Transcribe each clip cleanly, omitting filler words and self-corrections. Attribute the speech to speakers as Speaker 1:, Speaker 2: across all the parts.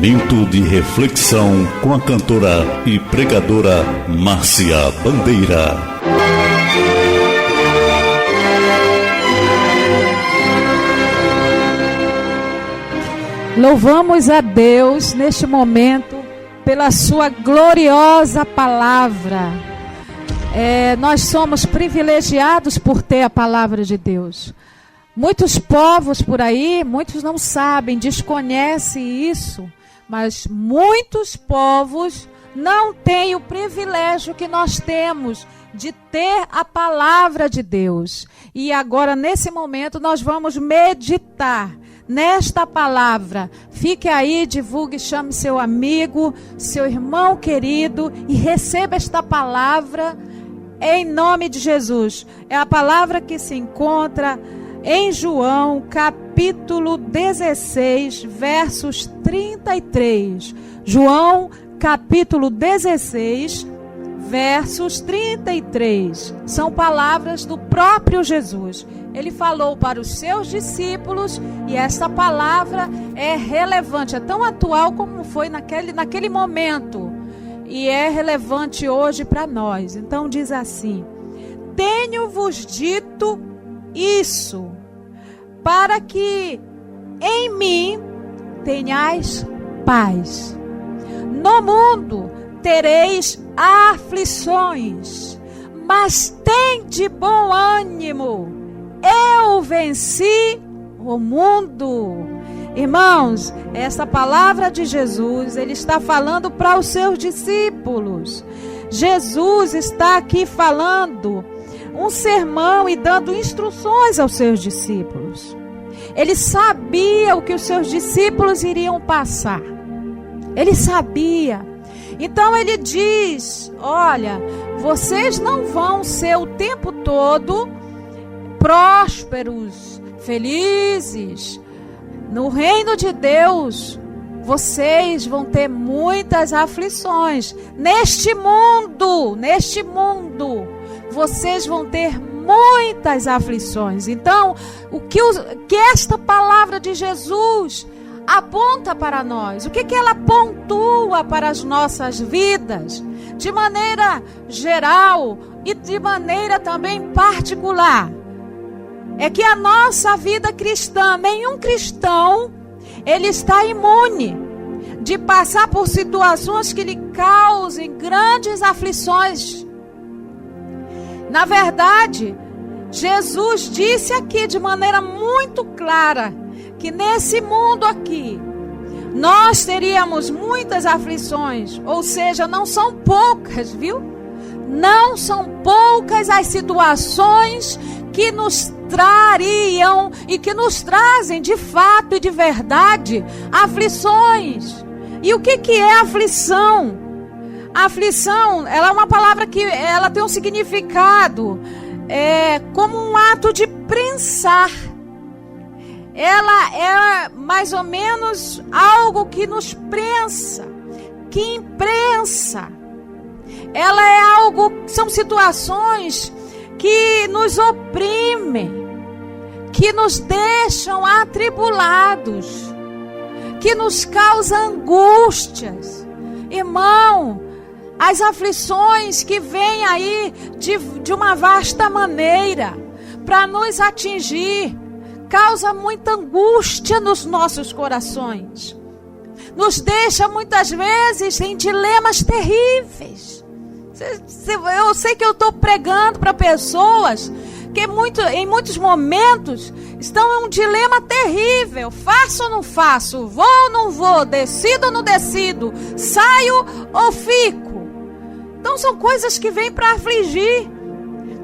Speaker 1: Momento de reflexão com a cantora e pregadora Márcia Bandeira.
Speaker 2: Louvamos a Deus neste momento pela sua gloriosa palavra. Nós somos privilegiados por ter a palavra de Deus. Muitos povos por aí, muitos não sabem, desconhecem isso, mas muitos povos não têm o privilégio que nós temos de ter a palavra de Deus. E agora, nesse momento, nós vamos meditar nesta palavra. Fique aí, divulgue, chame seu amigo, seu irmão querido e receba esta palavra em nome de Jesus. É a palavra que se encontra em João, capítulo 16, versos 33. João, capítulo 16, versos 33. São palavras do próprio Jesus. Ele falou para os seus discípulos e essa palavra é relevante, é tão atual como foi naquele momento. E é relevante hoje para nós. Então diz assim: tenho-vos dito isso, para que em mim tenhais paz. No mundo tereis aflições, mas tende bom ânimo, eu venci o mundo. Irmãos, essa palavra de Jesus, ele está falando para os seus discípulos. Jesus está aqui falando um sermão e dando instruções aos seus discípulos. Ele sabia o que os seus discípulos iriam passar. Ele sabia. Então ele diz: olha, vocês não vão ser o tempo todo prósperos, felizes. No reino de Deus, vocês vão ter muitas aflições. Neste mundo, vocês vão ter muitas aflições. Então, o que esta palavra de Jesus aponta para nós? O que ela pontua para as nossas vidas? De maneira geral e de maneira também particular. É que a nossa vida cristã, nenhum cristão, ele está imune de passar por situações que lhe causem grandes aflições. Na verdade, Jesus disse aqui de maneira muito clara que nesse mundo aqui nós teríamos muitas aflições, ou seja, não são poucas, viu? Não são poucas as situações que nos trariam e que nos trazem de fato e de verdade aflições. E o que é aflição? A aflição, ela é uma palavra que ela tem um significado como um ato de prensar. Ela é mais ou menos algo que nos prensa, que imprensa. Ela é algo, são situações que nos oprimem, que nos deixam atribulados, que nos causam angústias. Irmão, as aflições que vêm aí de uma vasta maneira para nos atingir, causa muita angústia nos nossos corações. Nos deixa muitas vezes em dilemas terríveis. Eu sei que eu estou pregando para pessoas que em muitos momentos estão em um dilema terrível. Faço ou não faço? Vou ou não vou? Decido ou não decido? Saio ou fico? Então são coisas que vêm para afligir.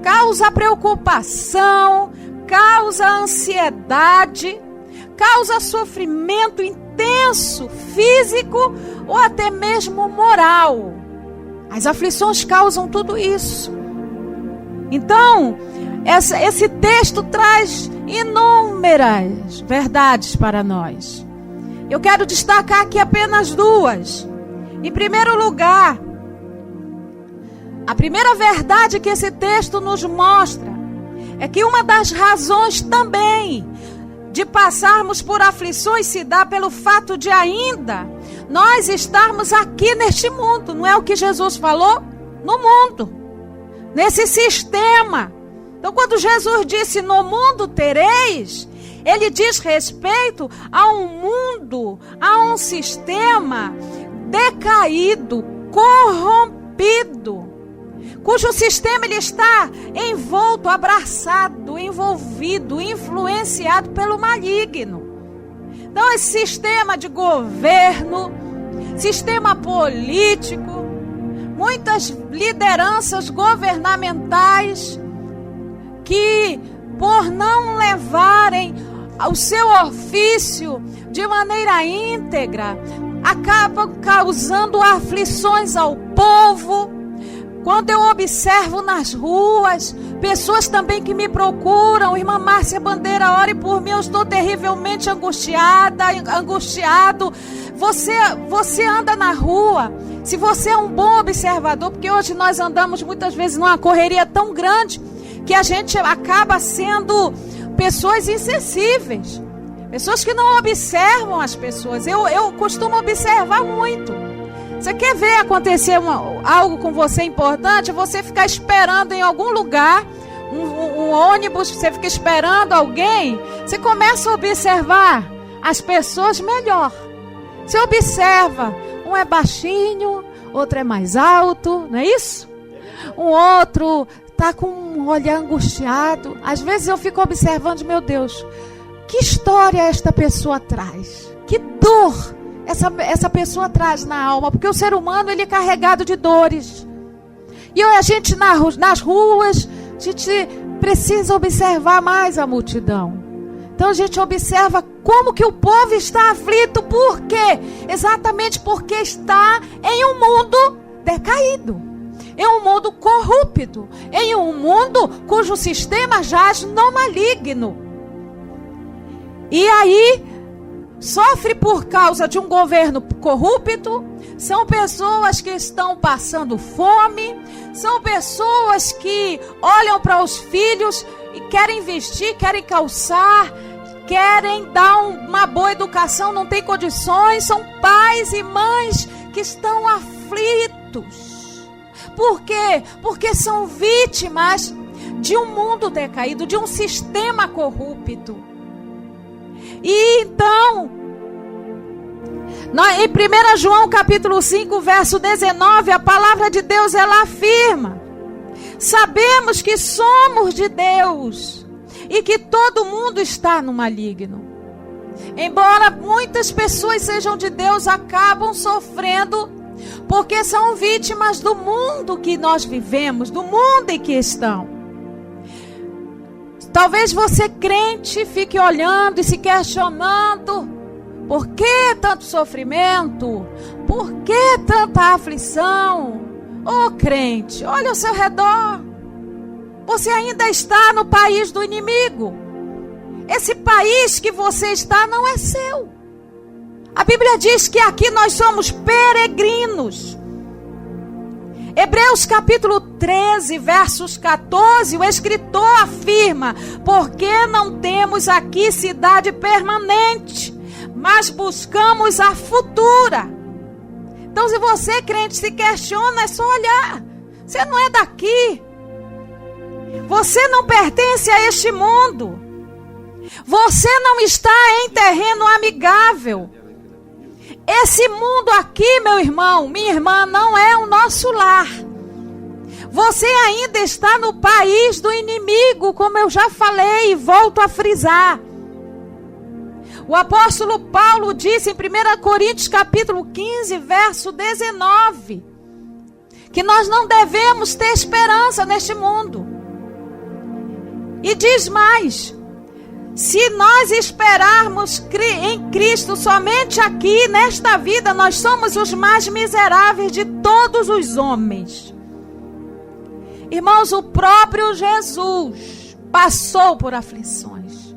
Speaker 2: Causa preocupação, causa ansiedade, causa sofrimento intenso, físico ou até mesmo moral. As aflições causam tudo isso. Então, esse texto traz inúmeras verdades para nós. Eu quero destacar aqui apenas duas. Em primeiro lugar, a primeira verdade que esse texto nos mostra é que uma das razões também de passarmos por aflições se dá pelo fato de ainda nós estarmos aqui neste mundo. Não é o que Jesus falou? No mundo, nesse sistema. Então, quando Jesus disse no mundo tereis, ele diz respeito a um mundo, a um sistema decaído, corrompido, cujo sistema ele está envolto, abraçado, envolvido, influenciado pelo maligno. Então, esse sistema de governo, sistema político, muitas lideranças governamentais que, por não levarem o seu ofício de maneira íntegra, acabam causando aflições ao povo. Quando eu observo nas ruas, pessoas também que me procuram, irmã Márcia Bandeira, ore por mim, eu estou terrivelmente angustiado. Você anda na rua, se você é um bom observador, porque hoje nós andamos muitas vezes numa correria tão grande, que a gente acaba sendo pessoas insensíveis, pessoas que não observam as pessoas. Eu costumo observar muito. Você quer ver acontecer algo com você importante? Você ficar esperando em algum lugar, um ônibus, você fica esperando alguém, você começa a observar as pessoas melhor. Você observa, um é baixinho, outro é mais alto, não é isso? Um outro está com um olhar angustiado. Às vezes eu fico observando, meu Deus, que história esta pessoa traz? Que dor essa pessoa traz na alma? Porque o ser humano, ele é carregado de dores. E a gente nas ruas, a gente precisa observar mais a multidão. Então a gente observa como que o povo está aflito. Por quê? Exatamente porque está em um mundo decaído, em um mundo corrupto, em um mundo cujo sistema jaz no maligno. E aí, sofre por causa de um governo corrupto, são pessoas que estão passando fome, são pessoas que olham para os filhos e querem vestir, querem calçar, querem dar uma boa educação, não tem condições, são pais e mães que estão aflitos. Por quê? Porque são vítimas de um mundo decaído, de um sistema corrupto. E então, em 1 João capítulo 5, verso 19, a palavra de Deus, ela afirma: sabemos que somos de Deus e que todo mundo está no maligno. Embora muitas pessoas sejam de Deus, acabam sofrendo porque são vítimas do mundo que nós vivemos, do mundo em que estão. Talvez você, crente, fique olhando e se questionando: por que tanto sofrimento? Por que tanta aflição? Ô crente, olha ao seu redor. Você ainda está no país do inimigo. Esse país que você está não é seu. A Bíblia diz que aqui nós somos peregrinos. Hebreus capítulo 13, versos 14, o escritor afirma: porque não temos aqui cidade permanente, mas buscamos a futura. Então, se você, crente, se questiona, é só olhar. Você não é daqui. Você não pertence a este mundo. Você não está em terreno amigável. Esse mundo aqui, meu irmão, minha irmã, não é o nosso lar. Você ainda está no país do inimigo, como eu já falei e volto a frisar. O apóstolo Paulo disse em 1 Coríntios capítulo 15, verso 19, que nós não devemos ter esperança neste mundo. E diz mais: se nós esperarmos em Cristo somente aqui, nesta vida, nós somos os mais miseráveis de todos os homens. Irmãos, o próprio Jesus passou por aflições.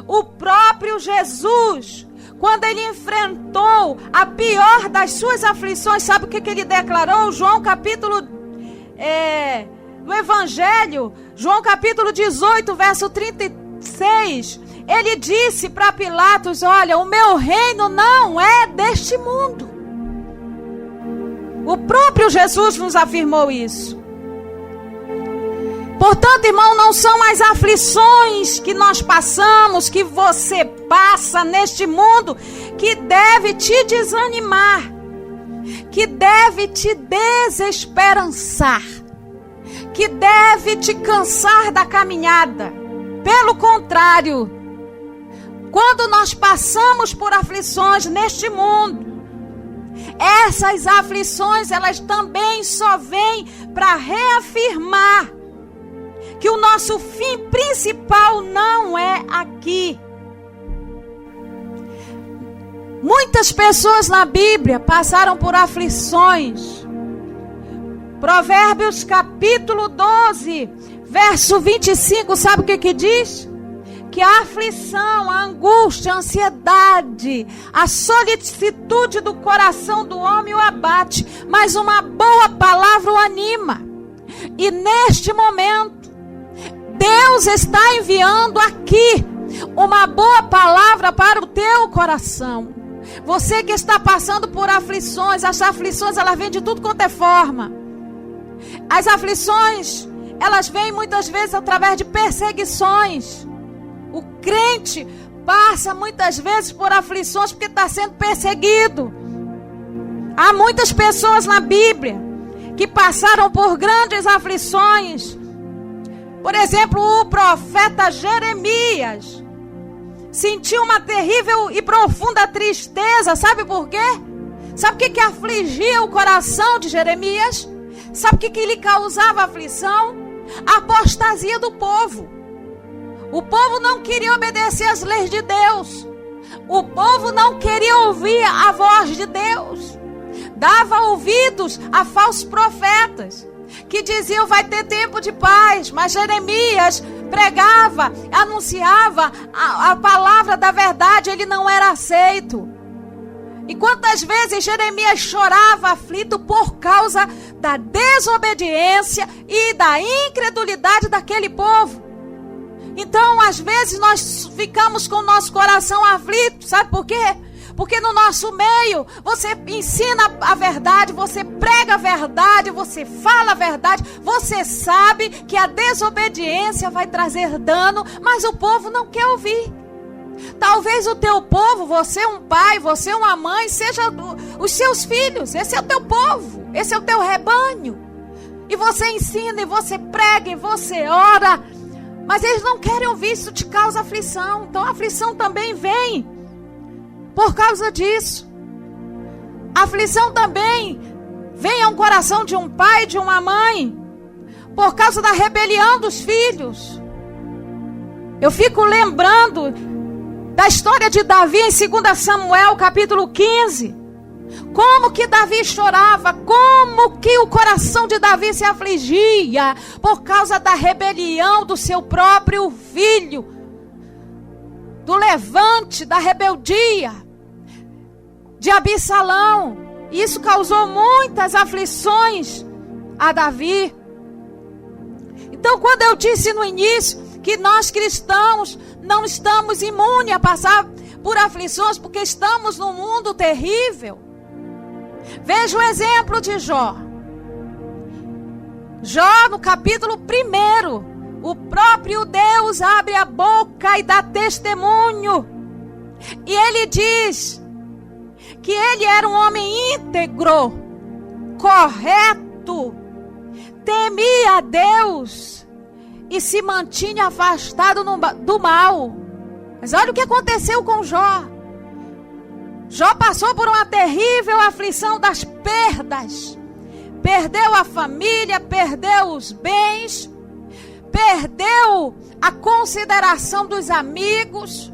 Speaker 2: O próprio Jesus, quando ele enfrentou a pior das suas aflições, sabe o que ele declarou? João capítulo do Evangelho, João capítulo 18, verso 36, ele disse para Pilatos: olha, o meu reino não é deste mundo. O próprio Jesus nos afirmou isso. Portanto, irmão, não são as aflições que nós passamos, que você passa neste mundo, que deve te desanimar, que deve te desesperançar, que deve te cansar da caminhada. Pelo contrário, quando nós passamos por aflições neste mundo, essas aflições, elas também só vêm para reafirmar que o nosso fim principal não é aqui. Muitas pessoas na Bíblia passaram por aflições. Provérbios capítulo 12, verso 25, sabe o que diz? Que a aflição, a angústia, a ansiedade, a solicitude do coração do homem o abate, mas uma boa palavra o anima. E neste momento, Deus está enviando aqui uma boa palavra para o teu coração. Você que está passando por aflições, as aflições elas vêm de tudo quanto é forma. As aflições, elas vêm muitas vezes através de perseguições. O crente passa muitas vezes por aflições porque está sendo perseguido. Há muitas pessoas na Bíblia que passaram por grandes aflições. Por exemplo, o profeta Jeremias sentiu uma terrível e profunda tristeza. Sabe por quê? Sabe o que afligia o coração de Jeremias? Sabe o que lhe causava aflição? A apostasia do povo. O povo não queria obedecer às leis de Deus. O povo não queria ouvir a voz de Deus. Dava ouvidos a falsos profetas que diziam vai ter tempo de paz, mas Jeremias pregava, anunciava a palavra da verdade, ele não era aceito. E quantas vezes Jeremias chorava aflito por causa da desobediência e da incredulidade daquele povo. Então, às vezes nós ficamos com o nosso coração aflito, sabe por quê? Porque no nosso meio, você ensina a verdade, você prega a verdade, você fala a verdade, você sabe que a desobediência vai trazer dano, mas o povo não quer ouvir. Talvez o teu povo, você um pai, você uma mãe, seja os seus filhos, esse é o teu povo, esse é o teu rebanho. E você ensina, e você prega, e você ora, mas eles não querem ouvir, isso te causa aflição. Então a aflição também vem por causa disso. A aflição também vem ao coração de um pai, de uma mãe, por causa da rebelião dos filhos. Eu fico lembrando da história de Davi em 2 Samuel, capítulo 15. Como que Davi chorava, como que o coração de Davi se afligia por causa da rebelião do seu próprio filho, do levante, da rebeldia de Absalão. Isso causou muitas aflições a Davi. Então, quando eu disse no início que nós cristãos não estamos imunes a passar por aflições porque estamos num mundo terrível, veja o exemplo de Jó. Jó, no capítulo 1, o próprio Deus abre a boca e dá testemunho. E ele diz que ele era um homem íntegro, correto, temia a Deus e se mantinha afastado do mal. Mas olha o que aconteceu com Jó. Jó passou por uma terrível aflição das perdas. Perdeu a família, perdeu os bens, perdeu a consideração dos amigos.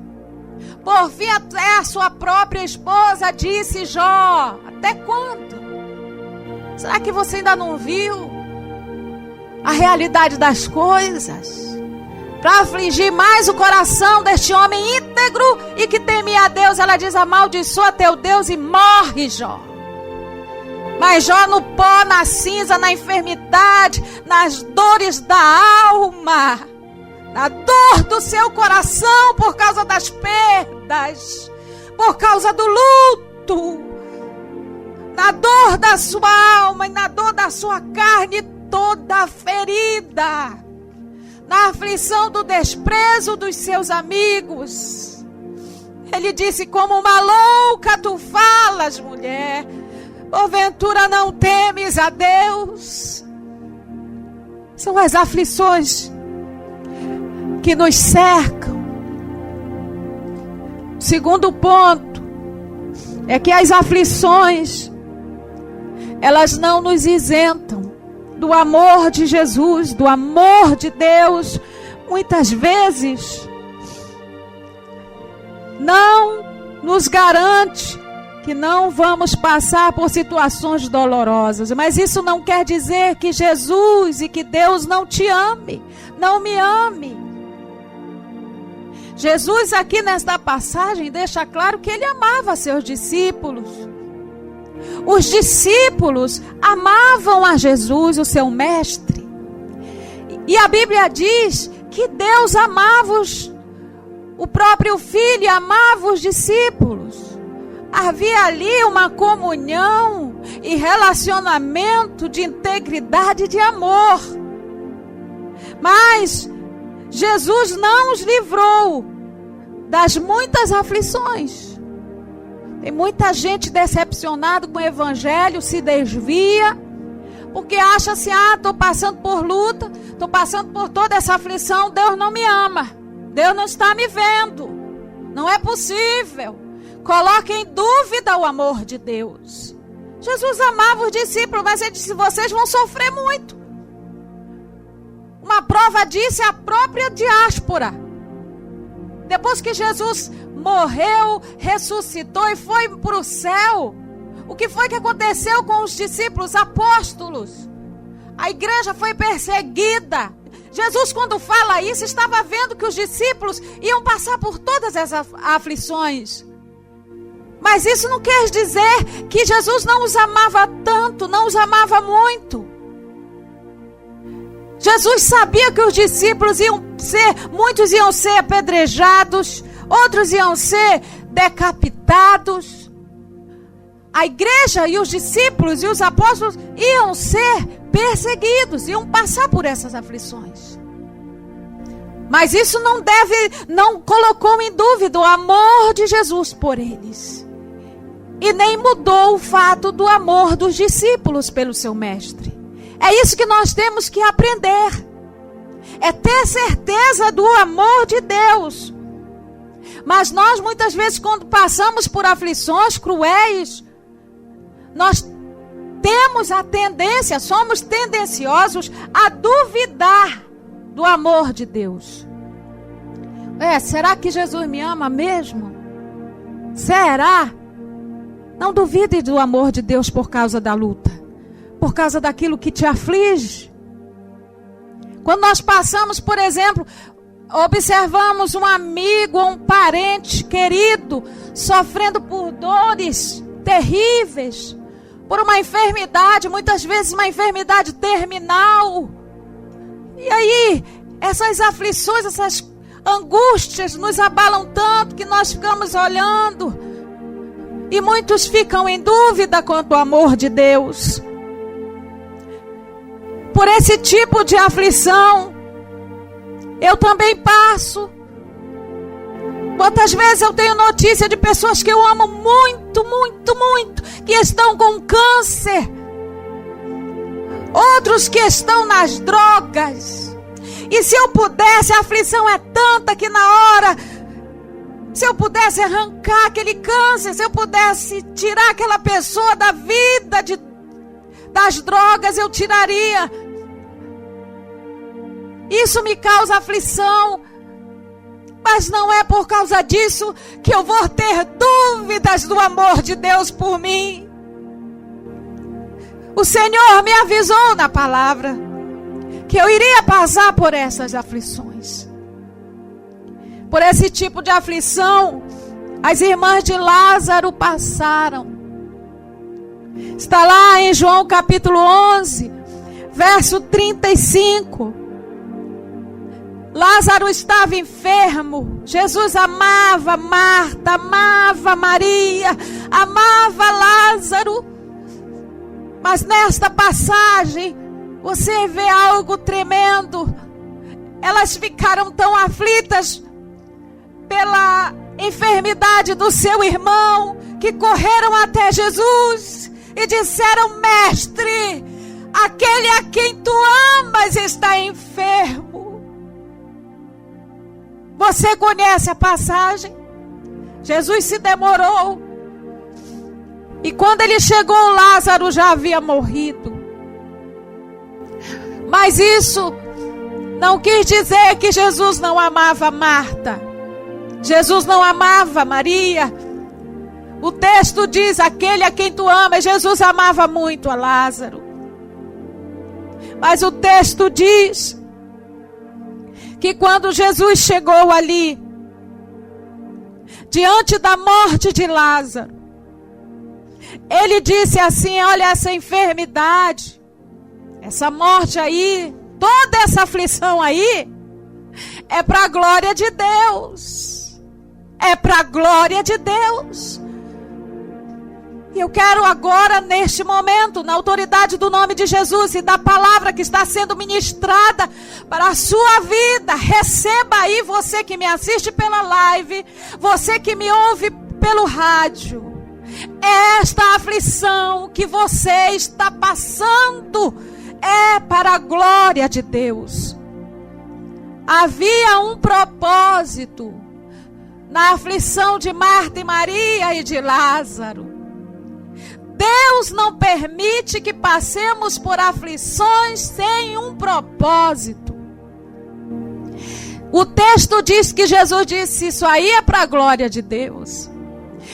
Speaker 2: Por fim, até a sua própria esposa disse: Jó, até quando? Será que você ainda não viu a realidade das coisas? Para afligir mais o coração deste homem íntegro e que temia a Deus, ela diz: amaldiçoa teu Deus e morre, Jó. Mas Jó, no pó, na cinza, na enfermidade, nas dores da alma, na dor do seu coração por causa das perdas, por causa do luto, na dor da sua alma e na dor da sua carne toda ferida, na aflição do desprezo dos seus amigos. Ele disse: como uma louca tu falas, mulher, porventura não temes a Deus? São as aflições que nos cercam. Segundo ponto é que as aflições, elas não nos isentam do amor de Jesus, do amor de Deus. Muitas vezes não nos garante que não vamos passar por situações dolorosas, mas isso não quer dizer que Jesus e que Deus não te ame, não me ame. Jesus aqui nesta passagem deixa claro que ele amava seus discípulos. Os discípulos amavam a Jesus, o seu mestre. E a Bíblia diz que Deus amava o próprio Filho, amava os discípulos. Havia ali uma comunhão e relacionamento de integridade e de amor. Mas Jesus não os livrou das muitas aflições. Tem muita gente decepcionada com o evangelho, se desvia, porque acha assim: estou passando por luta, estou passando por toda essa aflição, Deus não me ama, Deus não está me vendo, não é possível. Coloque em dúvida o amor de Deus. Jesus amava os discípulos, mas ele disse: vocês vão sofrer muito. Uma prova disso é a própria diáspora. Depois que Jesus morreu, ressuscitou e foi para o céu, o que foi que aconteceu com os discípulos apóstolos? A igreja foi perseguida. Jesus, quando fala isso, estava vendo que os discípulos iam passar por todas essas aflições. Mas isso não quer dizer que Jesus não os amava tanto, não os amava muito. Jesus sabia que os discípulos muitos iam ser apedrejados, outros iam ser decapitados. A igreja e os discípulos e os apóstolos iam ser perseguidos, iam passar por essas aflições. Mas isso não colocou em dúvida o amor de Jesus por eles. E nem mudou o fato do amor dos discípulos pelo seu mestre. É isso que nós temos que aprender. É ter certeza do amor de Deus. Mas nós muitas vezes, quando passamos por aflições cruéis, nós temos a tendência, somos tendenciosos a duvidar do amor de Deus. Será que Jesus me ama mesmo? Será? Não duvide do amor de Deus por causa da luta, por causa daquilo que te aflige. Quando nós passamos, por exemplo, observamos um amigo ou um parente querido sofrendo por dores terríveis, por uma enfermidade, muitas vezes uma enfermidade terminal. E aí, essas aflições, essas angústias nos abalam tanto que nós ficamos olhando. E muitos ficam em dúvida quanto ao amor de Deus. Por esse tipo de aflição, eu também passo. Quantas vezes eu tenho notícia de pessoas que eu amo muito, muito, muito, que estão com câncer. Outros que estão nas drogas. E se eu pudesse, a aflição é tanta que na hora, se eu pudesse arrancar aquele câncer, se eu pudesse tirar aquela pessoa da vida das drogas, eu tiraria. Isso me causa aflição, mas não é por causa disso que eu vou ter dúvidas do amor de Deus por mim. O Senhor me avisou na palavra que eu iria passar por essas aflições. Por esse tipo de aflição, as irmãs de Lázaro passaram. Está lá em João capítulo 11, verso 35. Lázaro estava enfermo. Jesus amava Marta, amava Maria, amava Lázaro. Mas nesta passagem, você vê algo tremendo. Elas ficaram tão aflitas pela enfermidade do seu irmão, que correram até Jesus e disseram: Mestre, aquele a quem tu amas está enfermo. Você conhece a passagem? Jesus se demorou. E quando ele chegou, Lázaro já havia morrido. Mas isso não quis dizer que Jesus não amava Marta. Jesus não amava Maria. O texto diz: aquele a quem tu amas. Jesus amava muito a Lázaro. Mas o texto diz que quando Jesus chegou ali, diante da morte de Lázaro, ele disse assim: olha, essa enfermidade, essa morte aí, toda essa aflição aí, é para a glória de Deus. É para a glória de Deus. E eu quero agora, neste momento, na autoridade do nome de Jesus e da palavra que está sendo ministrada para a sua vida, receba aí, você que me assiste pela live, você que me ouve pelo rádio. Esta aflição que você está passando é para a glória de Deus. Havia um propósito na aflição de Marta e Maria e de Lázaro. Deus não permite que passemos por aflições sem um propósito. O texto diz que Jesus disse: isso aí é para a glória de Deus.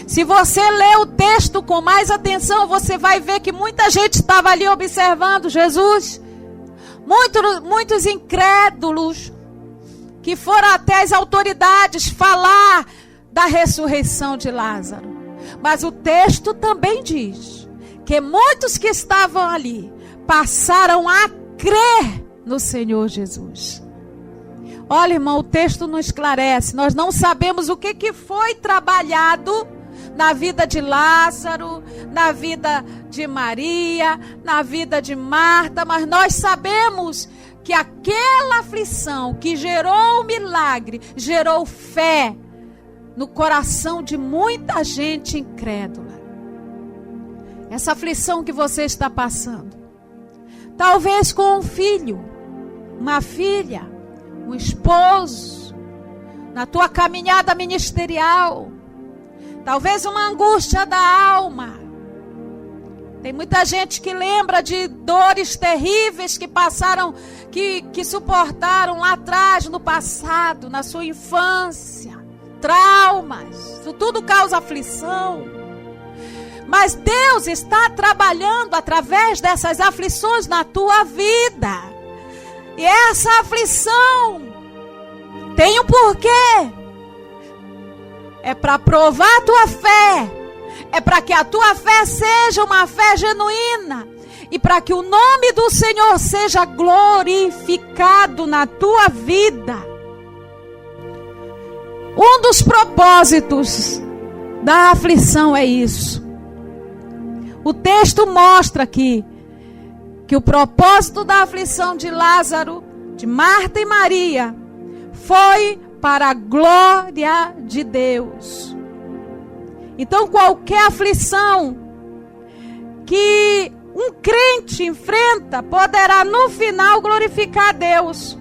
Speaker 2: Se você ler o texto com mais atenção, você vai ver que muita gente estava ali observando Jesus. Muitos incrédulos que foram até as autoridades falar da ressurreição de Lázaro. Mas o texto também diz que muitos que estavam ali passaram a crer no Senhor Jesus. Olha, irmão, o texto não esclarece. Nós não sabemos o que foi trabalhado na vida de Lázaro, na vida de Maria, na vida de Marta, mas nós sabemos que aquela aflição que gerou o milagre, gerou fé no coração de muita gente incrédula. Essa aflição que você está passando, talvez com um filho, uma filha, um esposo, na tua caminhada ministerial, talvez uma angústia da alma. Tem muita gente que lembra de dores terríveis que passaram, que suportaram lá atrás, no passado, na sua infância. Traumas, isso tudo causa aflição. Mas Deus está trabalhando através dessas aflições na tua vida. E essa aflição tem um porquê. É para provar a tua fé. É para que a tua fé seja uma fé genuína. E para que o nome do Senhor seja glorificado na tua vida. Um dos propósitos da aflição é isso. O texto mostra aqui que o propósito da aflição de Lázaro, de Marta e Maria, foi para a glória de Deus. Então, qualquer aflição que um crente enfrenta poderá no final glorificar a Deus.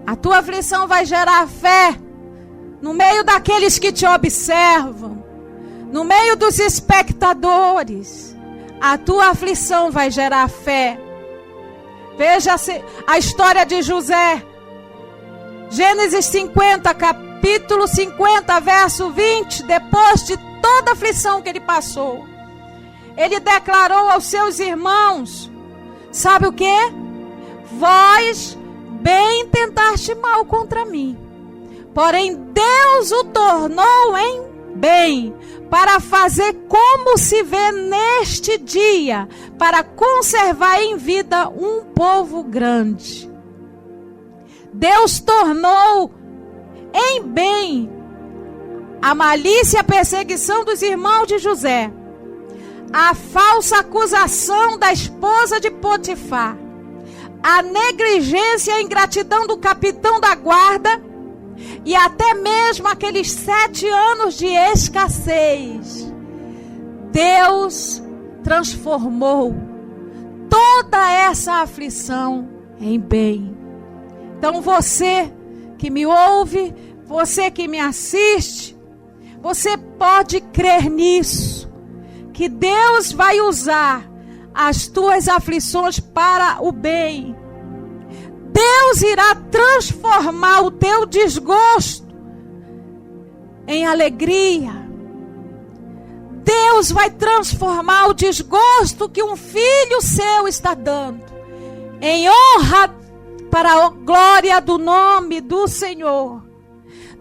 Speaker 2: A tua aflição vai gerar fé no meio daqueles que te observam, no meio dos espectadores. A tua aflição vai gerar fé. Veja a história de José. Gênesis 50, capítulo 50, verso 20. Depois de toda a aflição que ele passou, ele declarou aos seus irmãos: sabe o que? Vós bem tentaste mal contra mim, porém Deus o tornou em bem, para fazer como se vê neste dia, para conservar em vida um povo grande. Deus tornou em bem a malícia e a perseguição dos irmãos de José. a falsa acusação da esposa de Potifar, a negligência e a ingratidão do capitão da guarda e até mesmo aqueles 7 anos de escassez, Deus transformou toda essa aflição em bem. Então você que me ouve, você que me assiste, você pode crer nisso, que Deus vai usar as tuas aflições para o bem. Deus irá transformar o teu desgosto em alegria. Deus vai transformar o desgosto que um filho seu está dando em honra para a glória do nome do Senhor.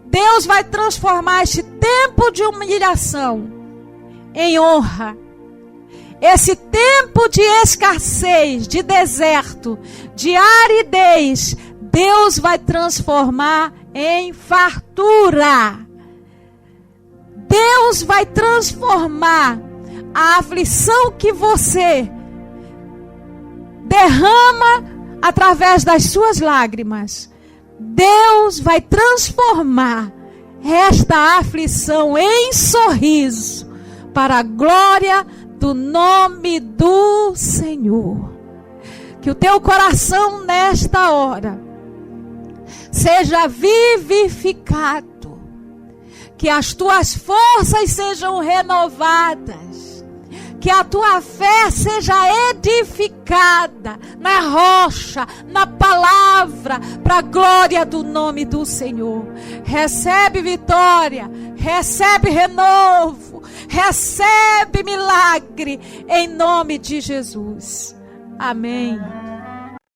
Speaker 2: Deus vai transformar este tempo de humilhação em honra. Esse tempo de escassez, de deserto, de aridez, Deus vai transformar em fartura. Deus vai transformar a aflição que você derrama através das suas lágrimas. Deus vai transformar esta aflição em sorriso para a glória do nome do Senhor. Que o teu coração nesta hora seja vivificado. Que as tuas forças sejam renovadas. Que a tua fé seja edificada na rocha, na palavra, para a glória do nome do Senhor. Recebe vitória, recebe renovo, recebe milagre, em nome de Jesus. Amém.